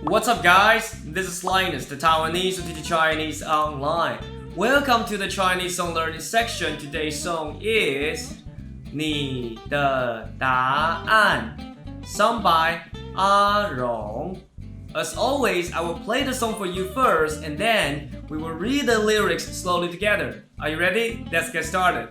What's up, guys? This is Linus, the Taiwanese who teach Chinese online. Welcome to the Chinese song learning section. Today's song is 你的答案 sung by 阿荣. As always, I will play the song for you first and then we will read the lyrics slowly together. Are you ready? Let's get started.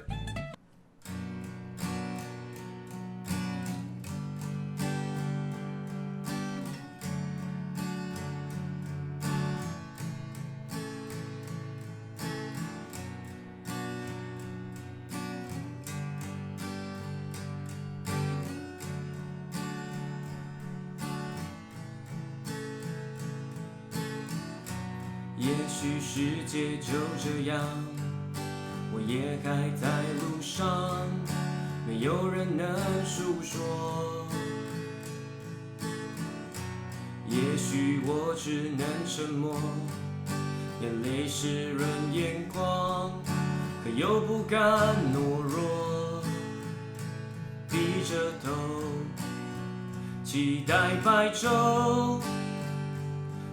也许世界就这样，我也还在路上，没有人能诉说。也许我只能沉默，眼泪湿润眼眶，可又不敢懦弱，低着头，期待白昼。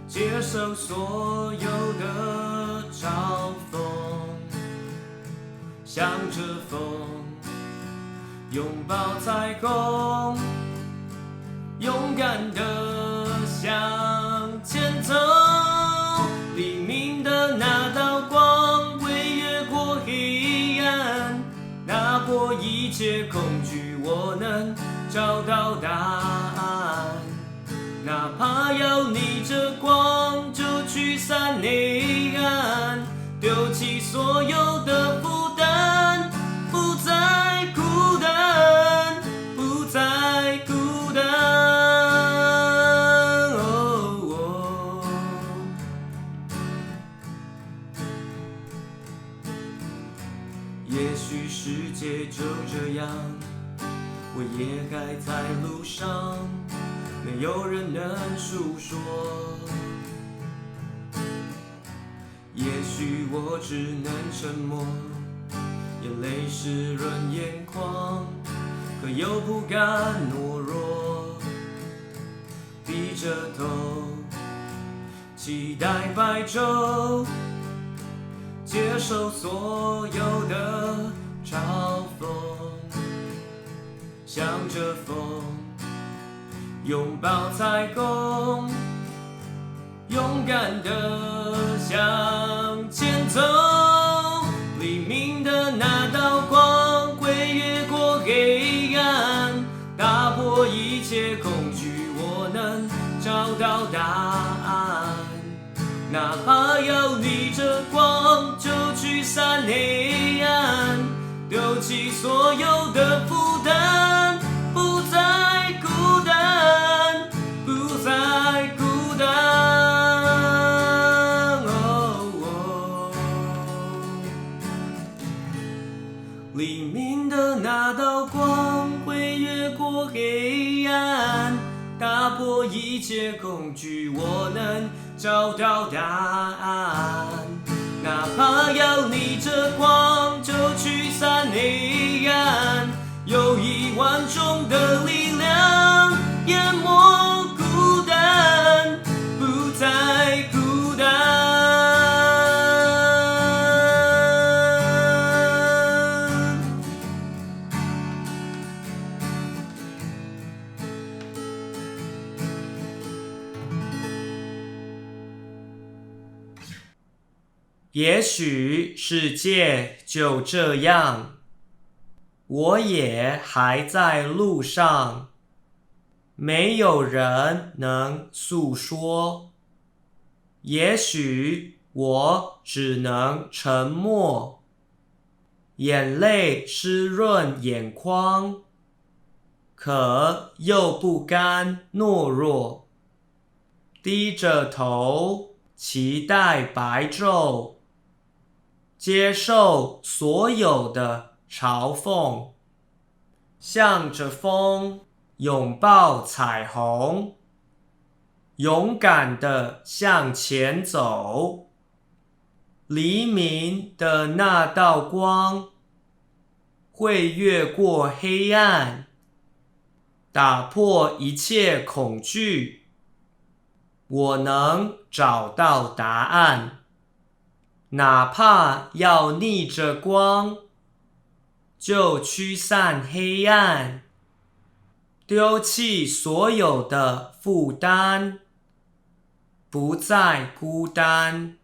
接受所有的嘲讽，向着风，拥抱彩虹，勇敢地向前走。黎明的那道光会越过黑暗，打破一切恐惧，我能找到答案。哪怕要逆着光就驱散黑暗，丢弃所有的负担，不再孤单，不再孤单。也许世界就这样，我也还在路上。没有人能诉说，也许我只能沉默，眼泪湿润眼眶，可又不敢懦弱，低着头，期待白昼，接受所有的嘲讽，向着风。拥抱彩虹，勇敢地向前走。黎明的那道光会越过黑暗，打破一切恐惧，我能找到答案。哪怕要逆着光就驱散黑暗，丢弃所有的负担，不再孤单，不再孤单。黎明的那道光会越过黑暗，打破一切恐惧，我能找到答案。哪怕要逆着光就驱散黑暗，有10000种的力量淹没孤单，不再孤单。也许世界就这样，我也还在路上，没有人能诉说。也许我只能沉默，眼泪湿润眼眶，可又不甘懦弱，低着头，期待白昼，接受所有的嘲讽，向着风，拥抱彩虹，勇敢地向前走。黎明的那道光会越过黑暗，打破一切恐惧，我能找到答案。哪怕要逆着光，就驱散黑暗，丢弃所有的负担，不再孤单。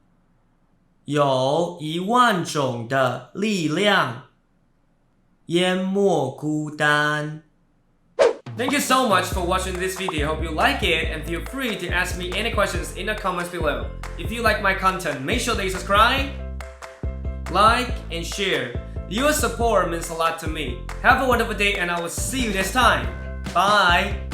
有10000种的力量，淹没孤单。Thank you so much for watching this video. Hope you like it and feel free to ask me any questions in the comments below. If you like my content, make sure that you subscribe, like, and share. Your support means a lot to me. Have a wonderful day and I will see you next time. Bye!